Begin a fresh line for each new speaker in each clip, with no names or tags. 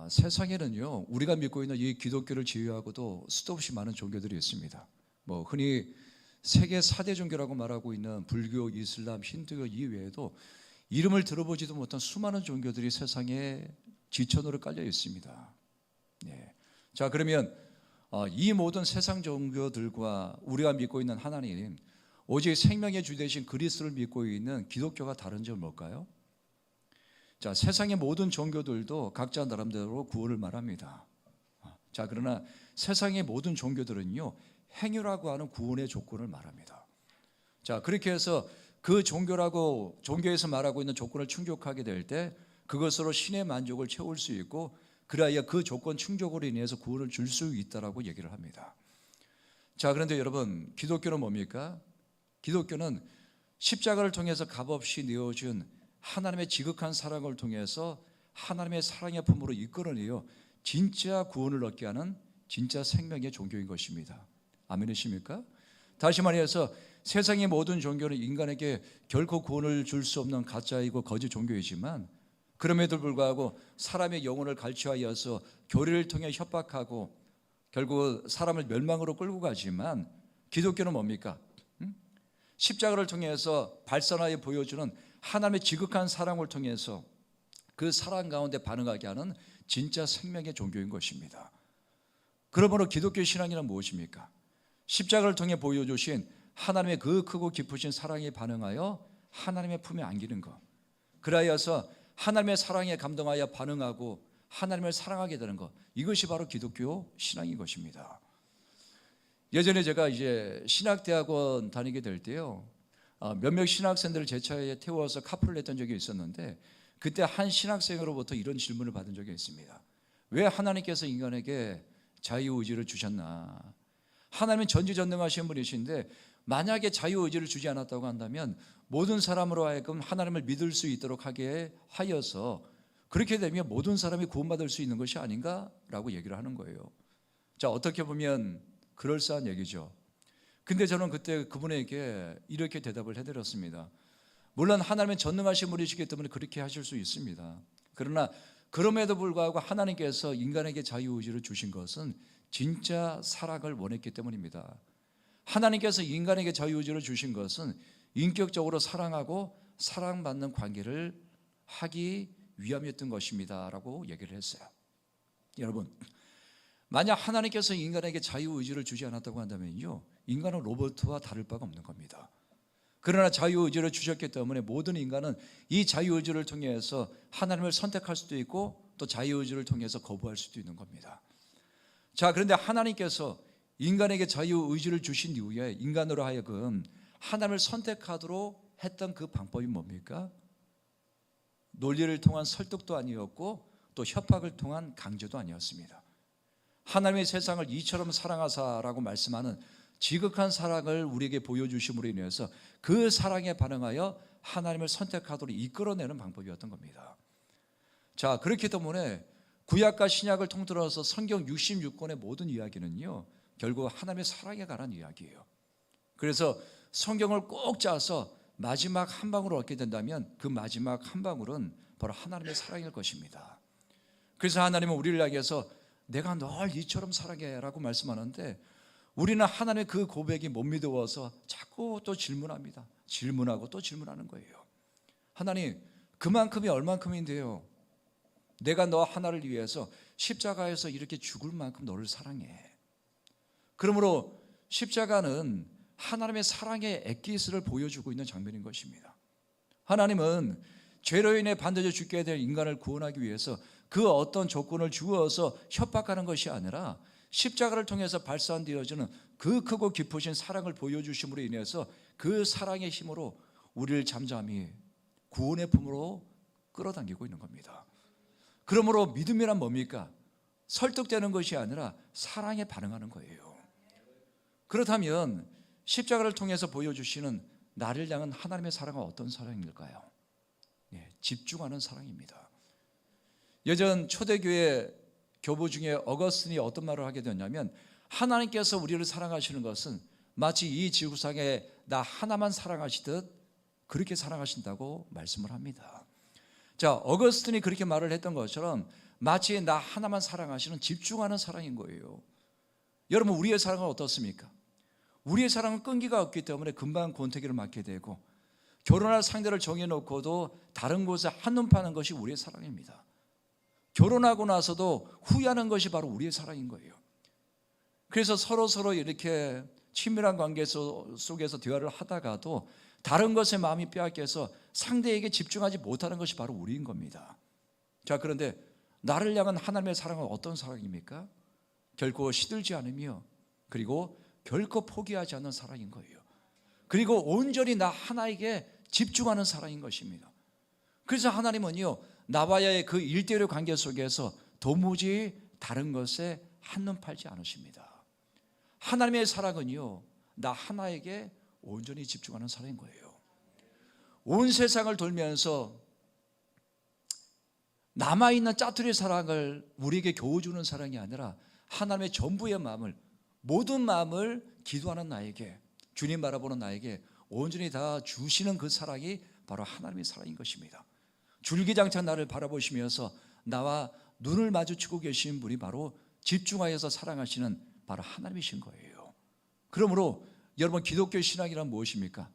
세상에는요, 우리가 믿고 있는 이 기독교를 제외하고도 수도 없이 많은 종교들이 있습니다. 흔히 세계 4대 종교라고 말하고 있는 불교, 이슬람, 힌두교 이외에도 이름을 들어보지도 못한 수많은 종교들이 세상에 지천으로 깔려 있습니다. 네. 자, 그러면 이 모든 세상 종교들과 우리가 믿고 있는 하나님, 오직 생명의 주 되신 그리스도를 믿고 있는 기독교가 다른 점은 뭘까요? 자, 세상의 모든 종교들도 각자 나름대로 구원을 말합니다. 자, 그러나 세상의 모든 종교들은요, 행위라고 하는 구원의 조건을 말합니다. 자, 그렇게 해서 그 종교에서 말하고 있는 조건을 충족하게 될 때 그것으로 신의 만족을 채울 수 있고, 그래야 그 조건 충족으로 인해서 구원을 줄 수 있다라고 얘기를 합니다. 자, 그런데 여러분, 기독교는 뭡니까? 기독교는 십자가를 통해서 값없이 내어준 하나님의 지극한 사랑을 통해서 하나님의 사랑의 품으로 이끌어내어 진짜 구원을 얻게 하는 진짜 생명의 종교인 것입니다. 아멘이십니까? 다시 말해서 세상의 모든 종교는 인간에게 결코 구원을 줄 수 없는 가짜이고 거짓 종교이지만, 그럼에도 불구하고 사람의 영혼을 갈취하여서 교리를 통해 협박하고 결국 사람을 멸망으로 끌고 가지만, 기독교는 뭡니까? 십자가를 통해서 발산하여 보여주는 하나님의 지극한 사랑을 통해서 그 사랑 가운데 반응하게 하는 진짜 생명의 종교인 것입니다. 그러므로 기독교 신앙이란 무엇입니까? 십자가를 통해 보여주신 하나님의 그 크고 깊으신 사랑에 반응하여 하나님의 품에 안기는 것, 그라여서 하나님의 사랑에 감동하여 반응하고 하나님을 사랑하게 되는 것, 이것이 바로 기독교 신앙인 것입니다. 예전에 제가 이제 신학대학원 다니게 될 때요, 몇몇 신학생들을 제 차에 태워서 카풀을 했던 적이 있었는데, 그때 한 신학생으로부터 이런 질문을 받은 적이 있습니다. 왜 하나님께서 인간에게 자유의지를 주셨나? 하나님은 전지전능하신 분이신데 만약에 자유의지를 주지 않았다고 한다면 모든 사람으로 하여금 하나님을 믿을 수 있도록 하게 하여서 그렇게 되면 모든 사람이 구원받을 수 있는 것이 아닌가라고 얘기를 하는 거예요. 자, 어떻게 보면 그럴싸한 얘기죠. 근데 저는 그때 그분에게 이렇게 대답을 해드렸습니다. 물론 하나님은 전능하신 분이시기 때문에 그렇게 하실 수 있습니다. 그러나 그럼에도 불구하고 하나님께서 인간에게 자유의지를 주신 것은 진짜 사랑을 원했기 때문입니다. 하나님께서 인간에게 자유의지를 주신 것은 인격적으로 사랑하고 사랑받는 관계를 하기 위함이었던 것입니다 라고 얘기를 했어요. 여러분, 만약 하나님께서 인간에게 자유의지를 주지 않았다고 한다면요, 인간은 로봇과 다를 바가 없는 겁니다. 그러나 자유의지를 주셨기 때문에 모든 인간은 이 자유의지를 통해서 하나님을 선택할 수도 있고 또 자유의지를 통해서 거부할 수도 있는 겁니다. 자, 그런데 하나님께서 인간에게 자유의지를 주신 이후에 인간으로 하여금 하나님을 선택하도록 했던 그 방법이 뭡니까? 논리를 통한 설득도 아니었고 또 협박을 통한 강제도 아니었습니다. 하나님의 세상을 이처럼 사랑하사라고 말씀하는 지극한 사랑을 우리에게 보여주심으로 인해서 그 사랑에 반응하여 하나님을 선택하도록 이끌어내는 방법이었던 겁니다. 자, 그렇기 때문에 구약과 신약을 통틀어서 성경 66권의 모든 이야기는요, 결국 하나님의 사랑에 관한 이야기예요. 그래서 성경을 꼭 짜서 마지막 한 방울을 얻게 된다면 그 마지막 한 방울은 바로 하나님의 사랑일 것입니다. 그래서 하나님은 우리를 향해서 내가 널 이처럼 사랑해 라고 말씀하는데, 우리는 하나님의 그 고백이 못 믿어서 자꾸 또 질문합니다. 질문하고 또 질문하는 거예요. 하나님, 그만큼이 얼만큼인데요, 내가 너 하나를 위해서 십자가에서 이렇게 죽을 만큼 너를 사랑해. 그러므로 십자가는 하나님의 사랑의 엑기스를 보여주고 있는 장면인 것입니다. 하나님은 죄로 인해 반드시 죽게 될 인간을 구원하기 위해서 그 어떤 조건을 주어서 협박하는 것이 아니라 십자가를 통해서 발산되어지는 그 크고 깊으신 사랑을 보여주심으로 인해서 그 사랑의 힘으로 우리를 잠잠히 구원의 품으로 끌어당기고 있는 겁니다. 그러므로 믿음이란 뭡니까? 설득되는 것이 아니라 사랑에 반응하는 거예요. 그렇다면 십자가를 통해서 보여주시는 나를 향한 하나님의 사랑은 어떤 사랑일까요? 집중하는 사랑입니다. 예전 초대교회 교부 중에 어거스틴이 어떤 말을 하게 되었냐면, 하나님께서 우리를 사랑하시는 것은 마치 이 지구상에 나 하나만 사랑하시듯 그렇게 사랑하신다고 말씀을 합니다. 자, 어거스틴이 그렇게 말을 했던 것처럼 마치 나 하나만 사랑하시는 집중하는 사랑인 거예요. 여러분, 우리의 사랑은 어떻습니까? 우리의 사랑은 끈기가 없기 때문에 금방 권태기를 맞게 되고, 결혼할 상대를 정해놓고도 다른 곳에 한눈 파는 것이 우리의 사랑입니다. 결혼하고 나서도 후회하는 것이 바로 우리의 사랑인 거예요. 그래서 서로 이렇게 친밀한 관계 속에서 대화를 하다가도 다른 것에 마음이 빼앗겨서 상대에게 집중하지 못하는 것이 바로 우리인 겁니다. 자, 그런데 나를 향한 하나님의 사랑은 어떤 사랑입니까? 결코 시들지 않으며, 그리고 결코 포기하지 않는 사랑인 거예요. 그리고 온전히 나 하나에게 집중하는 사랑인 것입니다. 그래서 하나님은요, 나와의 그 1:1 관계 속에서 도무지 다른 것에 한눈 팔지 않으십니다. 하나님의 사랑은요, 나 하나에게 온전히 집중하는 사랑인 거예요. 온 세상을 돌면서 남아있는 짜투리 사랑을 우리에게 겨우 주는 사랑이 아니라 하나님의 전부의 마음을, 모든 마음을 기도하는 나에게, 주님 바라보는 나에게 온전히 다 주시는 그 사랑이 바로 하나님의 사랑인 것입니다. 줄기장창 나를 바라보시면서 나와 눈을 마주치고 계신 분이 바로 집중하여서 사랑하시는 바로 하나님이신 거예요. 그러므로 여러분, 기독교 신앙이란 무엇입니까?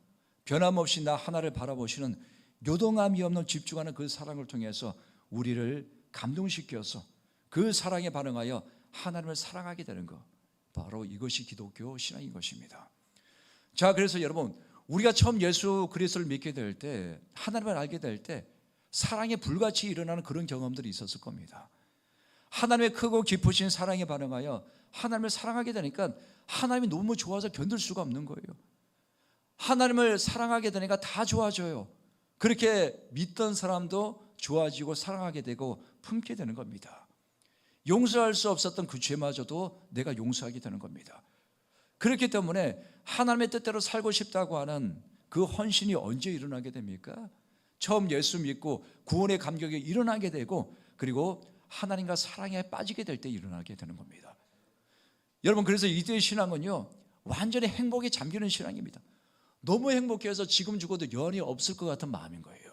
변함없이 나 하나를 바라보시는 요동함이 없는 집중하는 그 사랑을 통해서 우리를 감동시켜서 그 사랑에 반응하여 하나님을 사랑하게 되는 것, 바로 이것이 기독교 신앙인 것입니다. 자, 그래서 여러분, 우리가 처음 예수 그리스도를 믿게 될 때, 하나님을 알게 될 때 사랑이 불같이 일어나는 그런 경험들이 있었을 겁니다. 하나님의 크고 깊으신 사랑에 반응하여 하나님을 사랑하게 되니까 하나님이 너무 좋아서 견딜 수가 없는 거예요. 하나님을 사랑하게 되니까 다 좋아져요. 그렇게 믿던 사람도 좋아지고 사랑하게 되고 품게 되는 겁니다. 용서할 수 없었던 그 죄마저도 내가 용서하게 되는 겁니다. 그렇기 때문에 하나님의 뜻대로 살고 싶다고 하는 그 헌신이 언제 일어나게 됩니까? 처음 예수 믿고 구원의 감격이 일어나게 되고, 그리고 하나님과 사랑에 빠지게 될 때 일어나게 되는 겁니다. 여러분, 그래서 이때의 신앙은요, 완전히 행복에 잠기는 신앙입니다. 너무 행복해서 지금 죽어도 연이 없을 것 같은 마음인 거예요.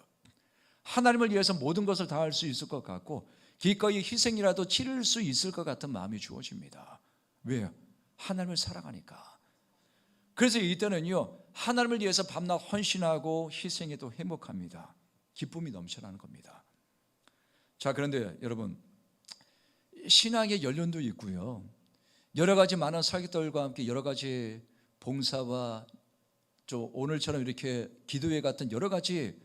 하나님을 위해서 모든 것을 다 할 수 있을 것 같고, 기꺼이 희생이라도 치를 수 있을 것 같은 마음이 주어집니다. 왜요? 하나님을 사랑하니까. 그래서 이때는요, 하나님을 위해서 밤낮 헌신하고 희생해도 행복합니다. 기쁨이 넘쳐나는 겁니다. 자, 그런데 여러분, 신앙의 연륜도 있고요, 여러 가지 많은 사역들과 함께 여러 가지 봉사와 오늘처럼 이렇게 기도회 같은 여러 가지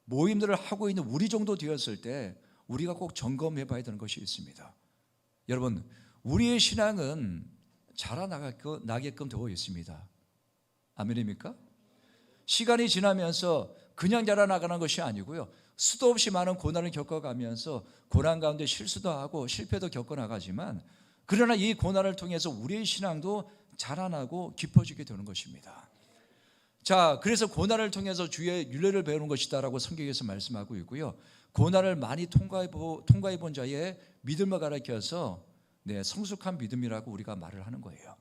모임들을 하고 있는 우리 정도 되었을 때 우리가 꼭 점검해 봐야 되는 것이 있습니다. 여러분, 우리의 신앙은 자라나게끔 되어 있습니다. 아멘입니까? 시간이 지나면서 그냥 자라나가는 것이 아니고요, 수도 없이 많은 고난을 겪어가면서 고난 가운데 실수도 하고 실패도 겪어나가지만, 그러나 이 고난을 통해서 우리의 신앙도 자라나고 깊어지게 되는 것입니다. 자, 그래서 고난을 통해서 주의 윤례를 배우는 것이다라고 성경에서 말씀하고 있고요, 고난을 많이 통과해 본 자의 믿음을 가르쳐서 성숙한 믿음이라고 우리가 말을 하는 거예요.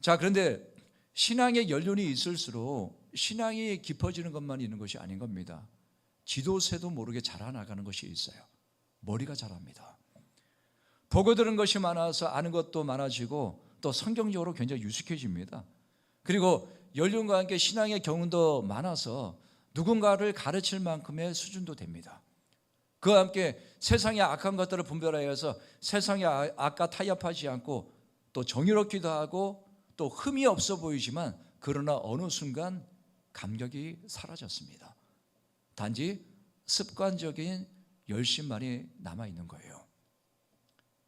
자, 그런데 신앙의 연륜이 있을수록 신앙이 깊어지는 것만 있는 것이 아닌 겁니다. 지도새도 모르게 자라나가는 것이 있어요. 머리가 자랍니다. 보고 들은 것이 많아서 아는 것도 많아지고, 또 성경적으로 굉장히 유식해집니다. 그리고 연륜과 함께 신앙의 경험도 많아서 누군가를 가르칠 만큼의 수준도 됩니다. 그와 함께 세상의 악한 것들을 분별하여서 세상의 악과 타협하지 않고, 또 정의롭기도 하고 또 흠이 없어 보이지만, 그러나 어느 순간 감격이 사라졌습니다. 단지 습관적인 열심만이 남아있는 거예요.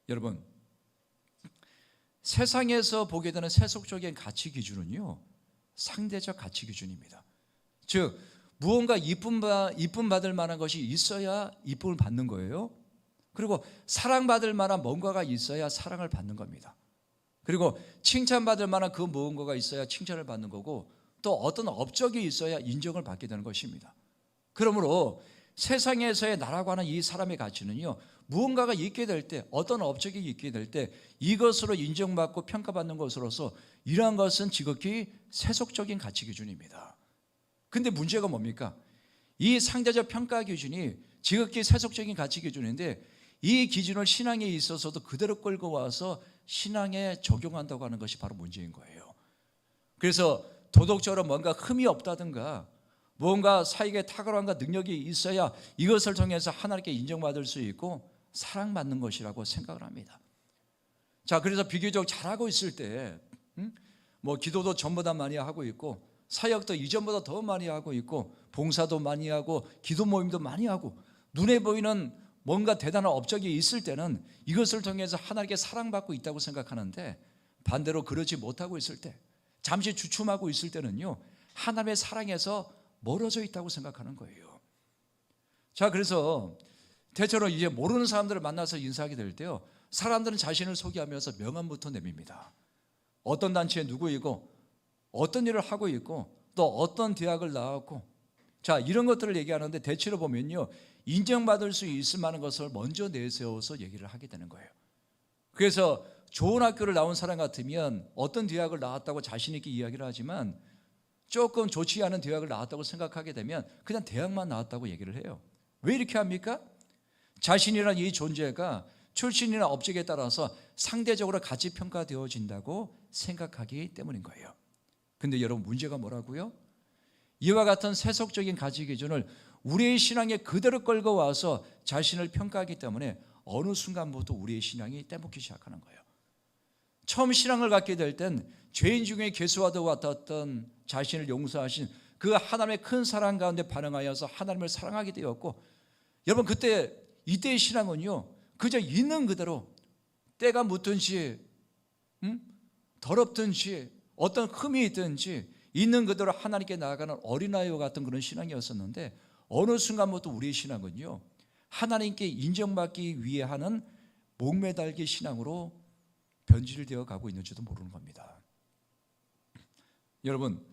여러분, 세상에서 보게 되는 세속적인 가치 기준은요, 상대적 가치 기준입니다. 즉, 무언가 이쁨 받을 만한 것이 있어야 이쁨을 받는 거예요. 그리고 사랑받을 만한 뭔가가 있어야 사랑을 받는 겁니다. 그리고 칭찬받을 만한 그 무언가가 있어야 칭찬을 받는 거고, 또 어떤 업적이 있어야 인정을 받게 되는 것입니다. 그러므로 세상에서의 나라고 하는 이 사람의 가치는요, 무언가가 있게 될 때, 어떤 업적이 있게 될 때 이것으로 인정받고 평가받는 것으로서, 이러한 것은 지극히 세속적인 가치 기준입니다. 근데 문제가 뭡니까? 이 상대적 평가 기준이 지극히 세속적인 가치 기준인데, 이 기준을 신앙에 있어서도 그대로 끌고 와서 신앙에 적용한다고 하는 것이 바로 문제인 거예요. 그래서 도덕적으로 뭔가 흠이 없다든가 뭔가 사익에 탁월함과 능력이 있어야 이것을 통해서 하나님께 인정받을 수 있고 사랑받는 것이라고 생각을 합니다. 자, 그래서 비교적 잘하고 있을 때 뭐 기도도 전보다 많이 하고 있고 사역도 이전보다 더 많이 하고 있고 봉사도 많이 하고 기도 모임도 많이 하고 눈에 보이는 뭔가 대단한 업적이 있을 때는 이것을 통해서 하나님께 사랑받고 있다고 생각하는데, 반대로 그러지 못하고 있을 때, 잠시 주춤하고 있을 때는요, 하나님의 사랑에서 멀어져 있다고 생각하는 거예요. 자, 그래서 대체로 이제 모르는 사람들을 만나서 인사하게 될 때요, 사람들은 자신을 소개하면서 명함부터 내밉니다. 어떤 단체에 누구이고 어떤 일을 하고 있고 또 어떤 대학을 나왔고, 자, 이런 것들을 얘기하는데 대체로 보면요, 인정받을 수 있을 만한 것을 먼저 내세워서 얘기를 하게 되는 거예요. 그래서 좋은 학교를 나온 사람 같으면 어떤 대학을 나왔다고 자신 있게 이야기를 하지만 조금 좋지 않은 대학을 나왔다고 생각하게 되면 그냥 대학만 나왔다고 얘기를 해요. 왜 이렇게 합니까? 자신이란 이 존재가 출신이나 업적에 따라서 상대적으로 가치 평가되어진다고 생각하기 때문인 거예요. 근데 여러분, 문제가 뭐라고요? 이와 같은 세속적인 가치 기준을 우리의 신앙에 그대로 끌고 와서 자신을 평가하기 때문에 어느 순간부터 우리의 신앙이 떼먹기 시작하는 거예요. 처음 신앙을 갖게 될 땐 죄인 중에 괴수와도 같았던 자신을 용서하신 그 하나님의 큰 사랑 가운데 반응하여서 하나님을 사랑하게 되었고, 여러분, 이때의 신앙은요, 그저 있는 그대로 때가 묻든지 더럽든지 어떤 흠이 있든지 있는 그대로 하나님께 나아가는 어린아이와 같은 그런 신앙이었었는데, 어느 순간부터 우리의 신앙은요, 하나님께 인정받기 위해 하는 목매달기 신앙으로 변질되어 가고 있는지도 모르는 겁니다. 여러분,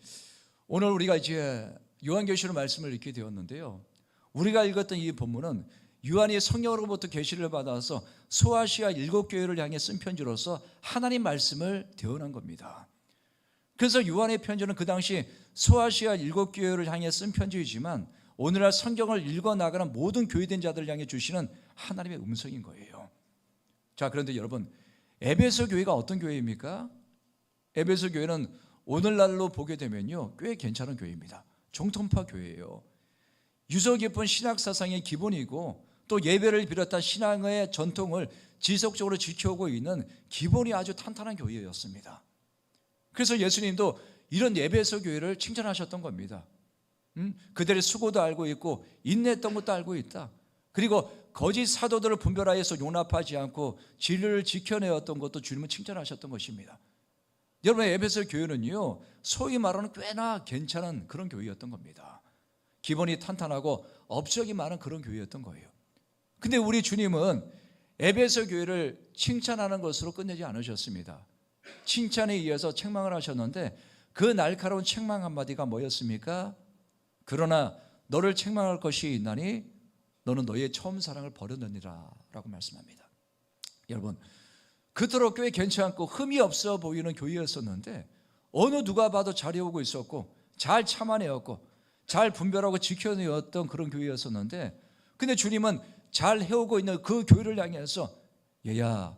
오늘 우리가 이제 요한계시록 말씀을 읽게 되었는데요, 우리가 읽었던 이 본문은 요한이 성령으로부터 계시를 받아서 소아시아 7교회를 향해 쓴 편지로서 하나님 말씀을 대언한 겁니다. 그래서 요한의 편지는 그 당시 소아시아 7교회를 향해 쓴 편지이지만 오늘날 성경을 읽어나가는 모든 교회된 자들을 향해 주시는 하나님의 음성인 거예요. 자, 그런데 여러분, 에베소 교회가 어떤 교회입니까? 에베소 교회는 오늘날로 보게 되면요, 꽤 괜찮은 교회입니다. 정통파 교회예요. 유서 깊은 신학 사상의 기본이고 또 예배를 비롯한 신앙의 전통을 지속적으로 지켜오고 있는 기본이 아주 탄탄한 교회였습니다. 그래서 예수님도 이런 에베소 교회를 칭찬하셨던 겁니다. 그들의 수고도 알고 있고 인내했던 것도 알고 있다. 그리고 거짓 사도들을 분별하여서 용납하지 않고 진리를 지켜내었던 것도 주님은 칭찬하셨던 것입니다. 여러분, 에베소 교회는요, 소위 말하는 꽤나 괜찮은 그런 교회였던 겁니다. 기본이 탄탄하고 업적이 많은 그런 교회였던 거예요. 근데 우리 주님은 에베소 교회를 칭찬하는 것으로 끝내지 않으셨습니다. 칭찬에 이어서 책망을 하셨는데 그 날카로운 책망 한마디가 뭐였습니까? 그러나 너를 책망할 것이 있나니 너는 너의 처음 사랑을 버렸느니라 라고 말씀합니다. 여러분, 그토록 꽤 괜찮고 흠이 없어 보이는 교회였었는데 어느 누가 봐도 잘 해오고 있었고 잘 참아내었고 잘 분별하고 지켜내었던 그런 교회였었는데, 근데 주님은 잘 해오고 있는 그 교회를 향해서 얘야,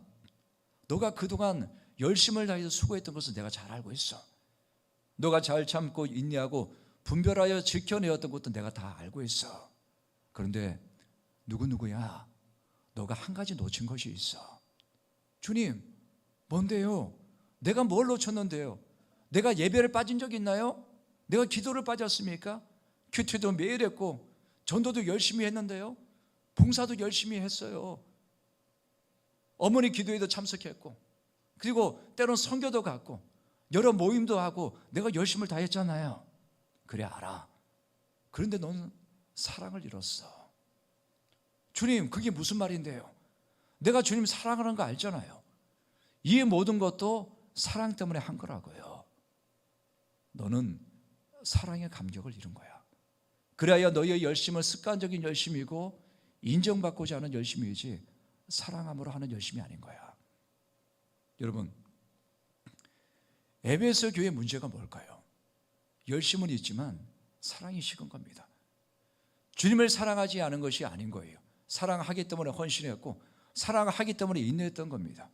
너가 그동안 열심을 다해서 수고했던 것을 내가 잘 알고 있어. 너가 잘 참고 인내하고 분별하여 지켜내었던 것도 내가 다 알고 있어. 그런데 누구야? 너가 한 가지 놓친 것이 있어. 주님, 뭔데요? 내가 뭘 놓쳤는데요? 내가 예배를 빠진 적 있나요? 내가 기도를 빠졌습니까? 큐티도 매일 했고 전도도 열심히 했는데요, 봉사도 열심히 했어요. 어머니 기도에도 참석했고 그리고 때론 선교도 갔고 여러 모임도 하고 내가 열심을 다했잖아요. 그래, 알아. 그런데 너는 사랑을 잃었어. 주님, 그게 무슨 말인데요? 내가 주님 사랑하는 거 알잖아요. 이 모든 것도 사랑 때문에 한 거라고요. 너는 사랑의 감격을 잃은 거야. 그래야 너의 열심은 습관적인 열심이고 인정받고자 하는 열심이지 사랑함으로 하는 열심이 아닌 거야. 여러분, 에베소 교회의 문제가 뭘까요? 열심은 있지만 사랑이 식은 겁니다. 주님을 사랑하지 않은 것이 아닌 거예요. 사랑하기 때문에 헌신했고 사랑하기 때문에 인내했던 겁니다.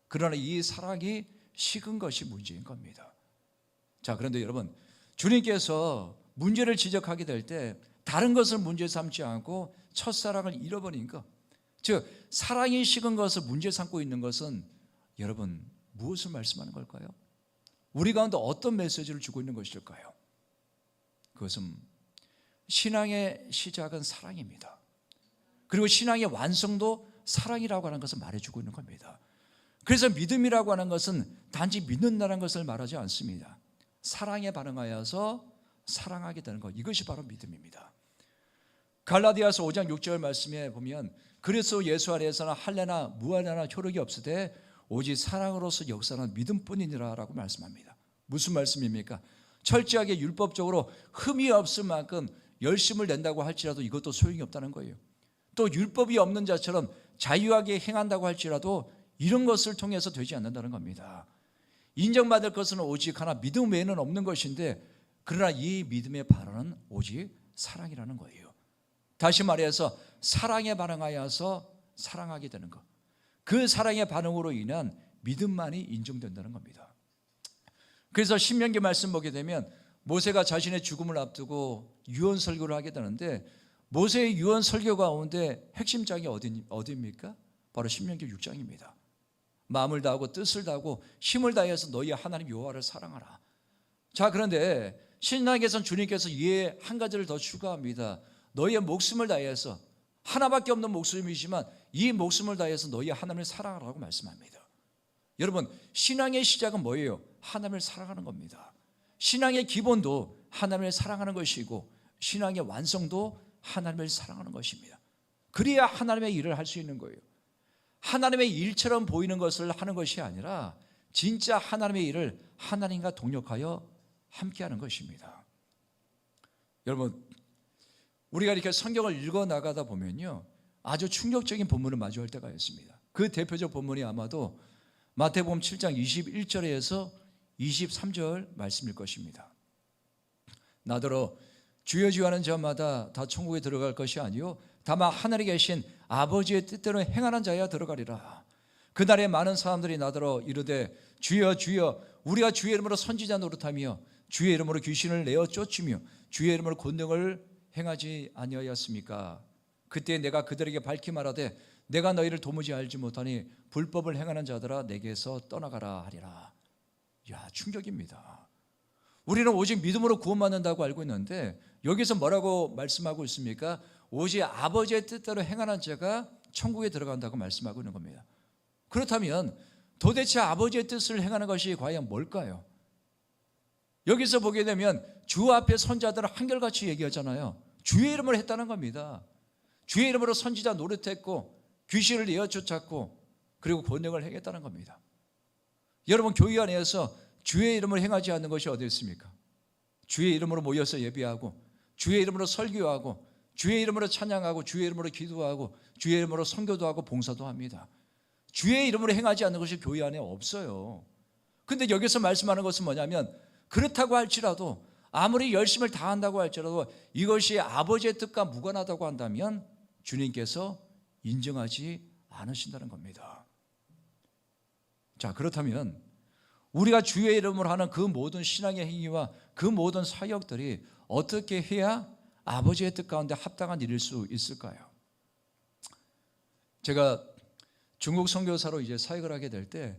그러나 이 사랑이 식은 것이 문제인 겁니다. 자, 그런데 여러분, 주님께서 문제를 지적하게 될 때 다른 것을 문제 삼지 않고 첫사랑을 잃어버린 것, 즉 사랑이 식은 것을 문제 삼고 있는 것은 여러분 무엇을 말씀하는 걸까요? 우리 가운데 어떤 메시지를 주고 있는 것일까요? 그것은 신앙의 시작은 사랑입니다. 그리고 신앙의 완성도 사랑이라고 하는 것을 말해주고 있는 겁니다. 그래서 믿음이라고 하는 것은 단지 믿는다는 것을 말하지 않습니다. 사랑에 반응하여서 사랑하게 되는 것, 이것이 바로 믿음입니다. 갈라디아서 5장 6절 말씀에 보면 그리스도 예수 안에서는 할례나 무할례나 효력이 없으되 오직 사랑으로서 역사는 믿음뿐이니라 라고 말씀합니다. 무슨 말씀입니까? 철저하게 율법적으로 흠이 없을 만큼 열심을 낸다고 할지라도 이것도 소용이 없다는 거예요. 또 율법이 없는 자처럼 자유하게 행한다고 할지라도 이런 것을 통해서 되지 않는다는 겁니다. 인정받을 것은 오직 하나 믿음 외에는 없는 것인데 그러나 이 믿음의 발언은 오직 사랑이라는 거예요. 다시 말해서 사랑에 반응하여서 사랑하게 되는 것, 그 사랑의 반응으로 인한 믿음만이 인정된다는 겁니다. 그래서 신명기 말씀 보게 되면 모세가 자신의 죽음을 앞두고 유언 설교를 하게 되는데 모세의 유언 설교 가운데 핵심 장이 어디입니까? 바로 신명기 6장입니다. 마음을 다하고 뜻을 다하고 힘을 다해서 너희 하나님 여호와를 사랑하라. 자, 그런데 신약에서는 주님께서 이에 한 가지를 더 추가합니다. 너희의 목숨을 다해서, 하나밖에 없는 목숨이지만 이 목숨을 다해서 너희 하나님을 사랑하라고 말씀합니다. 여러분, 신앙의 시작은 뭐예요? 하나님을 사랑하는 겁니다. 신앙의 기본도 하나님을 사랑하는 것이고 신앙의 완성도 하나님을 사랑하는 것입니다. 그래야 하나님의 일을 할 수 있는 거예요. 하나님의 일처럼 보이는 것을 하는 것이 아니라 진짜 하나님의 일을 하나님과 동력하여 함께하는 것입니다. 여러분, 우리가 이렇게 성경을 읽어 나가다 보면요, 아주 충격적인 본문을 마주할 때가 있습니다. 그 대표적 본문이 아마도 마태복음 7장 21절에서 23절 말씀일 것입니다. 나더러 주여 주여 하는 자마다 다 천국에 들어갈 것이 아니요 다만 하늘에 계신 아버지의 뜻대로 행하는 자야 들어가리라. 그날에 많은 사람들이 나더러 이르되 주여 주여 우리가 주의 이름으로 선지자 노릇하며 주의 이름으로 귀신을 내어 쫓으며 주의 이름으로 권능을 행하지 아니하였습니까? 그때 내가 그들에게 밝히 말하되 내가 너희를 도무지 알지 못하니 불법을 행하는 자들아 내게서 떠나가라 하리라. 야, 충격입니다. 우리는 오직 믿음으로 구원받는다고 알고 있는데 여기서 뭐라고 말씀하고 있습니까? 오직 아버지의 뜻대로 행하는 자가 천국에 들어간다고 말씀하고 있는 겁니다. 그렇다면 도대체 아버지의 뜻을 행하는 것이 과연 뭘까요? 여기서 보게 되면 주 앞에 선자들은 한결같이 얘기하잖아요. 주의 이름을 했다는 겁니다. 주의 이름으로 선지자 노릇했고 귀신을 내어 쫓았고 그리고 권능을 행했다는 겁니다. 여러분, 교회 안에서 주의 이름을 행하지 않는 것이 어디 있습니까? 주의 이름으로 모여서 예배하고 주의 이름으로 설교하고 주의 이름으로 찬양하고 주의 이름으로 기도하고 주의 이름으로 선교도 하고 봉사도 합니다. 주의 이름으로 행하지 않는 것이 교회 안에 없어요. 근데 여기서 말씀하는 것은 뭐냐면 그렇다고 할지라도 아무리 열심을 다한다고 할지라도 이것이 아버지의 뜻과 무관하다고 한다면 주님께서 인정하지 않으신다는 겁니다. 자, 그렇다면 우리가 주의 이름으로 하는 그 모든 신앙의 행위와 그 모든 사역들이 어떻게 해야 아버지의 뜻 가운데 합당한 일일 수 있을까요? 제가 중국 선교사로 이제 사역을 하게 될 때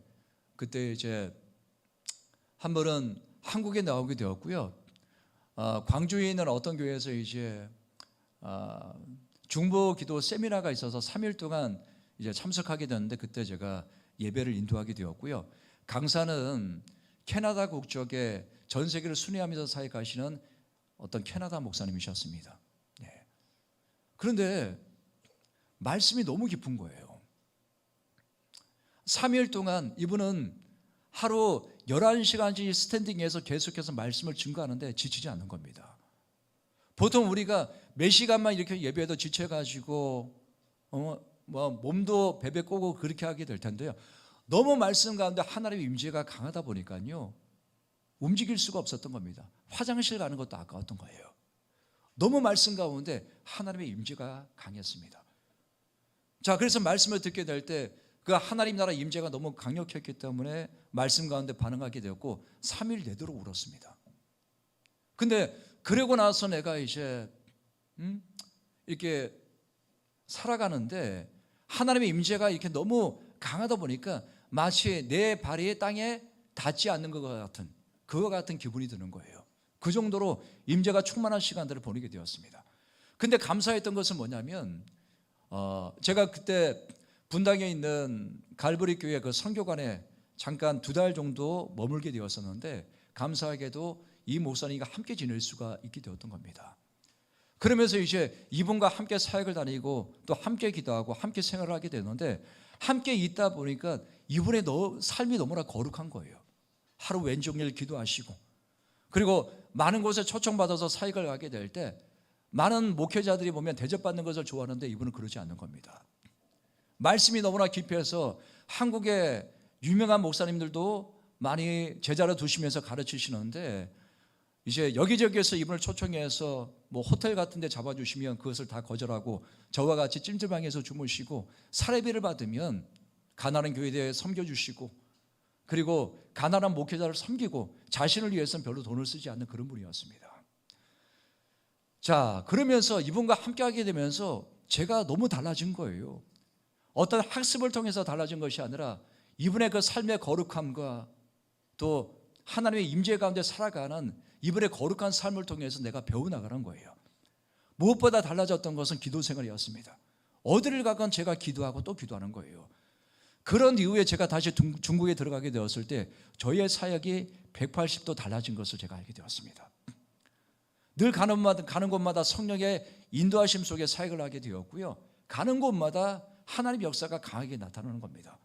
그때 이제 한 번은 한국에 나오게 되었고요. 광주에 있는 어떤 교회에서 이제 중보 기도 세미나가 있어서 3일 동안 이제 참석하게 됐는데 그때 제가 예배를 인도하게 되었고요. 강사는 캐나다 국적의 전 세계를 순회하면서 사역하시는 어떤 캐나다 목사님이셨습니다. 네. 그런데 말씀이 너무 깊은 거예요. 3일 동안 이분은 하루 11시간씩 스탠딩해서 계속해서 말씀을 증거하는데 지치지 않는 겁니다. 보통 우리가 몇 시간만 이렇게 예배해도 지쳐가지고 몸도 베베 꼬고 그렇게 하게 될 텐데요. 너무 말씀 가운데 하나님의 임재가 강하다 보니까요 움직일 수가 없었던 겁니다. 화장실 가는 것도 아까웠던 거예요. 너무 말씀 가운데 하나님의 임재가 강했습니다. 자, 그래서 말씀을 듣게 될 때 그 하나님 나라 임재가 너무 강력했기 때문에 말씀 가운데 반응하게 되었고 3일 내도록 울었습니다. 근데 그러고 나서 내가 이제 이렇게 살아가는데 하나님의 임재가 이렇게 너무 강하다 보니까 마치 내 발이 땅에 닿지 않는 것 같은 그와 같은 기분이 드는 거예요. 그 정도로 임재가 충만한 시간들을 보내게 되었습니다. 근데 감사했던 것은 뭐냐면 제가 그때 분당에 있는 갈보리 교회 그 선교관에 잠깐 2달 정도 머물게 되었었는데 감사하게도 이 목사님과 함께 지낼 수가 있게 되었던 겁니다. 그러면서 이제 이분과 함께 사역을 다니고 또 함께 기도하고 함께 생활을 하게 되는데 함께 있다 보니까 이분의 삶이 너무나 거룩한 거예요. 하루 왼종일 기도하시고 그리고 많은 곳에 초청받아서 사역을 가게 될 때 많은 목회자들이 보면 대접받는 것을 좋아하는데 이분은 그러지 않는 겁니다. 말씀이 너무나 깊어서 한국의 유명한 목사님들도 많이 제자로 두시면서 가르치시는데 이제 여기저기에서 이분을 초청해서 뭐 호텔 같은 데 잡아주시면 그것을 다 거절하고 저와 같이 찜질방에서 주무시고 사례비를 받으면 가난한 교회에 섬겨주시고 그리고 가난한 목회자를 섬기고 자신을 위해서는 별로 돈을 쓰지 않는 그런 분이었습니다. 자, 그러면서 이분과 함께 하게 되면서 제가 너무 달라진 거예요. 어떤 학습을 통해서 달라진 것이 아니라 이분의 그 삶의 거룩함과 또 하나님의 임재 가운데 살아가는 이분의 거룩한 삶을 통해서 내가 배워나가는 거예요. 무엇보다 달라졌던 것은 기도 생활이었습니다. 어디를 가건 제가 기도하고 또 기도하는 거예요. 그런 이후에 제가 다시 중국에 들어가게 되었을 때 저희의 사역이 180도 달라진 것을 제가 알게 되었습니다. 늘 가는 곳마다 성령의 인도하심 속에 사역을 하게 되었고요. 가는 곳마다 하나님 역사가 강하게 나타나는 겁니다.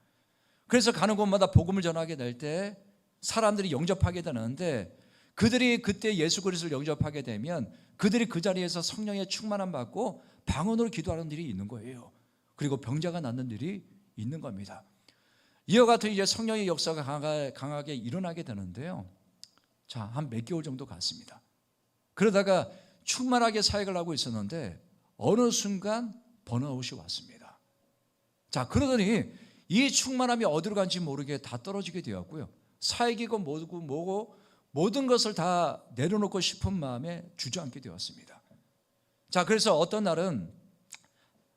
그래서 가는 곳마다 복음을 전하게 될 때 사람들이 영접하게 되는데 그들이 그때 예수 그리스도를 영접하게 되면 그들이 그 자리에서 성령의 충만함 받고 방언으로 기도하는 일이 있는 거예요. 그리고 병자가 낫는 일이 있는 겁니다. 이와 같은 이제 성령의 역사가 강하게 일어나게 되는데요. 자, 한 몇 개월 정도 갔습니다. 그러다가 충만하게 사역을 하고 있었는데 어느 순간 번아웃이 왔습니다. 자, 그러더니 이 충만함이 어디로 간지 모르게 다 떨어지게 되었고요. 사역이고 뭐고 모든 것을 다 내려놓고 싶은 마음에 주저앉게 되었습니다. 자, 그래서 어떤 날은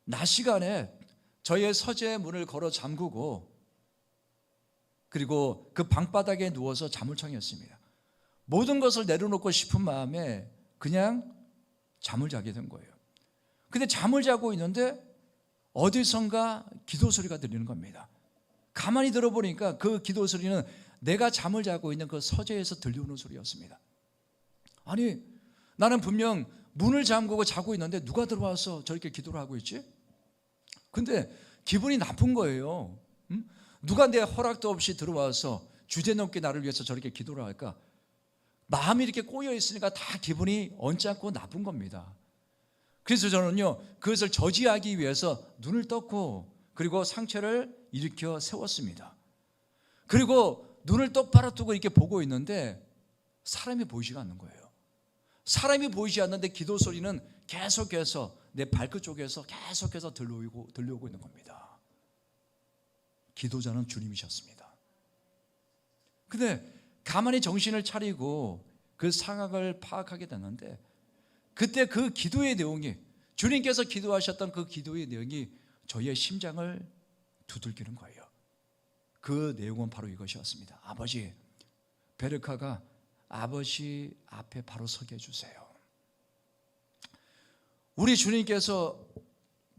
낮 시간에 저의 서재의 문을 걸어 잠그고 그리고 그 방바닥에 누워서 잠을 청했습니다. 모든 것을 내려놓고 싶은 마음에 그냥 잠을 자게 된 거예요. 근데 잠을 자고 있는데 어디선가 기도 소리가 들리는 겁니다. 가만히 들어보니까 그 기도 소리는 내가 잠을 자고 있는 그 서재에서 들려오는 소리였습니다. 아니, 나는 분명 문을 잠그고 자고 있는데 누가 들어와서 저렇게 기도를 하고 있지? 근데 기분이 나쁜 거예요. 누가 내 허락도 없이 들어와서 주제넘게 나를 위해서 저렇게 기도를 할까? 마음이 이렇게 꼬여 있으니까 다 기분이 언짢고 나쁜 겁니다. 그래서 저는요, 그것을 저지하기 위해서 눈을 떴고 그리고 상체를 일으켜 세웠습니다. 그리고 눈을 똑바로 뜨고 이렇게 보고 있는데 사람이 보이지가 않는 거예요. 사람이 보이지 않는데 기도 소리는 계속해서 내 발끝 쪽에서 계속해서 들려오고 있는 겁니다. 기도자는 주님이셨습니다. 근데 가만히 정신을 차리고 그 상황을 파악하게 됐는데 그때 그 기도의 내용이 주님께서 기도하셨던 그 기도의 내용이 저희의 심장을 두들기는 거예요. 그 내용은 바로 이것이었습니다. 아버지, 베르카가 아버지 앞에 바로 서게 해주세요. 우리 주님께서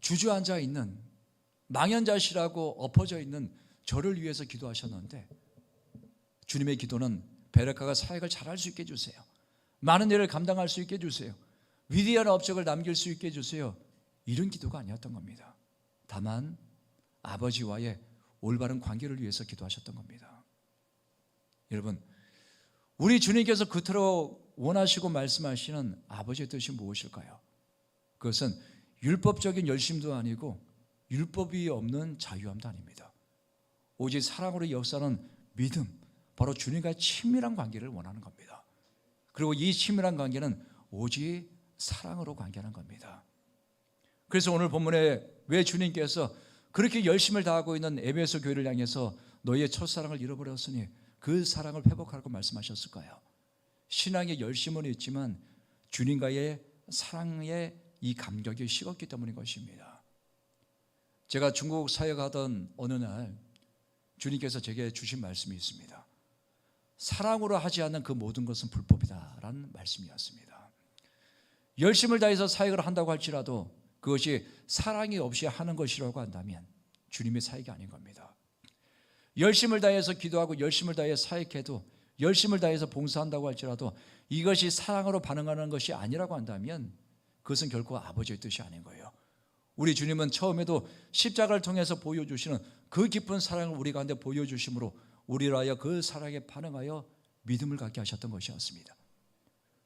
주저앉아 있는 망연자실하고 엎어져 있는 저를 위해서 기도하셨는데 주님의 기도는 베르카가 사역을 잘할 수 있게 해주세요. 많은 일을 감당할 수 있게 해주세요. 위대한 업적을 남길 수 있게 해주세요. 이런 기도가 아니었던 겁니다. 다만 아버지와의 올바른 관계를 위해서 기도하셨던 겁니다. 여러분, 우리 주님께서 그토록 원하시고 말씀하시는 아버지의 뜻이 무엇일까요? 그것은 율법적인 열심도 아니고 율법이 없는 자유함도 아닙니다. 오직 사랑으로 역사하는 믿음, 바로 주님과의 친밀한 관계를 원하는 겁니다. 그리고 이 친밀한 관계는 오직 사랑으로 관계하는 겁니다. 그래서 오늘 본문에 왜 주님께서 그렇게 열심을 다하고 있는 에베소 교회를 향해서 너희의 첫사랑을 잃어버렸으니 그 사랑을 회복하라고 말씀하셨을까요? 신앙의 열심은 있지만 주님과의 사랑의 이 감격이 식었기 때문인 것입니다. 제가 중국 사역하던 어느 날 주님께서 제게 주신 말씀이 있습니다. 사랑으로 하지 않는 그 모든 것은 불법이다라는 말씀이었습니다. 열심을 다해서 사역을 한다고 할지라도 그것이 사랑이 없이 하는 것이라고 한다면 주님의 사역이 아닌 겁니다. 열심을 다해서 기도하고 열심을 다해서 사역해도 열심을 다해서 봉사한다고 할지라도 이것이 사랑으로 반응하는 것이 아니라고 한다면 그것은 결코 아버지의 뜻이 아닌 거예요. 우리 주님은 처음에도 십자가를 통해서 보여주시는 그 깊은 사랑을 우리 가운데 보여주심으로 우리로 하여 그 사랑에 반응하여 믿음을 갖게 하셨던 것이었습니다.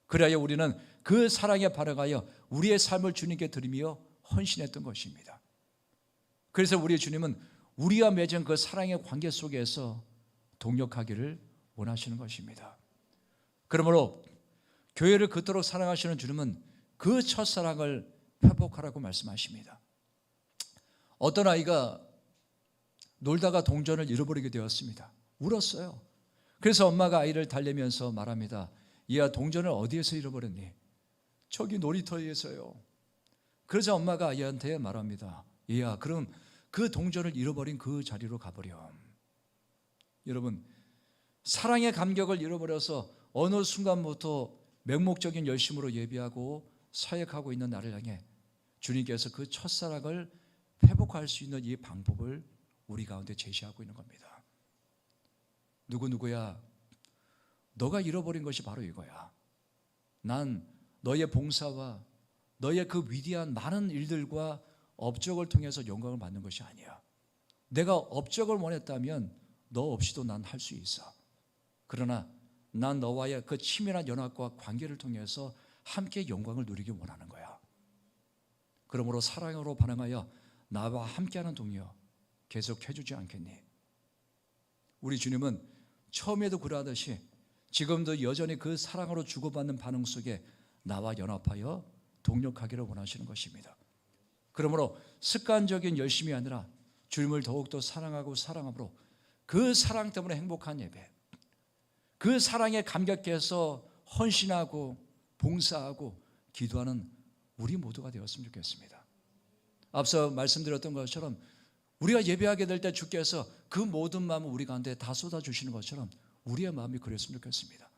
그래야 우리는 그 사랑에 반응하여 우리의 삶을 주님께 드리며 헌신했던 것입니다. 그래서 우리 주님은 우리와 맺은 그 사랑의 관계 속에서 동역하기를 원하시는 것입니다. 그러므로 교회를 그토록 사랑하시는 주님은 그 첫사랑을 회복하라고 말씀하십니다. 어떤 아이가 놀다가 동전을 잃어버리게 되었습니다. 울었어요. 그래서 엄마가 아이를 달래면서 말합니다. 얘야, 동전을 어디에서 잃어버렸니? 저기 놀이터에서요. 그래서 엄마가 아이한테 말합니다. 얘야, 그럼 그 동전을 잃어버린 그 자리로 가버렴. 여러분, 사랑의 감격을 잃어버려서 어느 순간부터 맹목적인 열심으로 예비하고 사역하고 있는 나를 향해 주님께서 그 첫사랑을 회복할 수 있는 이 방법을 우리 가운데 제시하고 있는 겁니다. 누구야, 너가 잃어버린 것이 바로 이거야. 난 너의 봉사와 너의 그 위대한 많은 일들과 업적을 통해서 영광을 받는 것이 아니야. 내가 업적을 원했다면 너 없이도 난 할 수 있어. 그러나 난 너와의 그 친밀한 연합과 관계를 통해서 함께 영광을 누리기 원하는 거야. 그러므로 사랑으로 반응하여 나와 함께하는 동료 계속 해주지 않겠니? 우리 주님은 처음에도 그러하듯이 지금도 여전히 그 사랑으로 주고받는 반응 속에 나와 연합하여 동력하기를 원하시는 것입니다. 그러므로 습관적인 열심이 아니라 주님을 더욱더 사랑하고 사랑함으로 그 사랑 때문에 행복한 예배, 그 사랑에 감격해서 헌신하고 봉사하고 기도하는 우리 모두가 되었으면 좋겠습니다. 앞서 말씀드렸던 것처럼 우리가 예배하게 될 때 주께서 그 모든 마음을 우리 가운데 다 쏟아주시는 것처럼 우리의 마음이 그랬으면 좋겠습니다.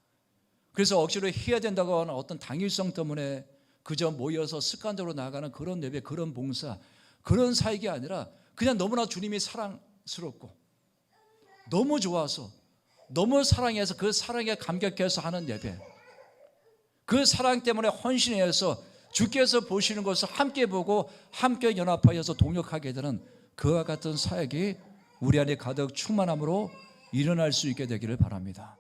그래서 억지로 해야 된다고 하는 어떤 당일성 때문에 그저 모여서 습관적으로 나아가는 그런 예배, 그런 봉사, 그런 사역이 아니라 그냥 너무나 주님이 사랑스럽고 너무 좋아서 너무 사랑해서 그 사랑에 감격해서 하는 예배, 그 사랑 때문에 헌신해서 주께서 보시는 것을 함께 보고 함께 연합하여서 동역하게 되는 그와 같은 사역이 우리 안에 가득 충만함으로 일어날 수 있게 되기를 바랍니다.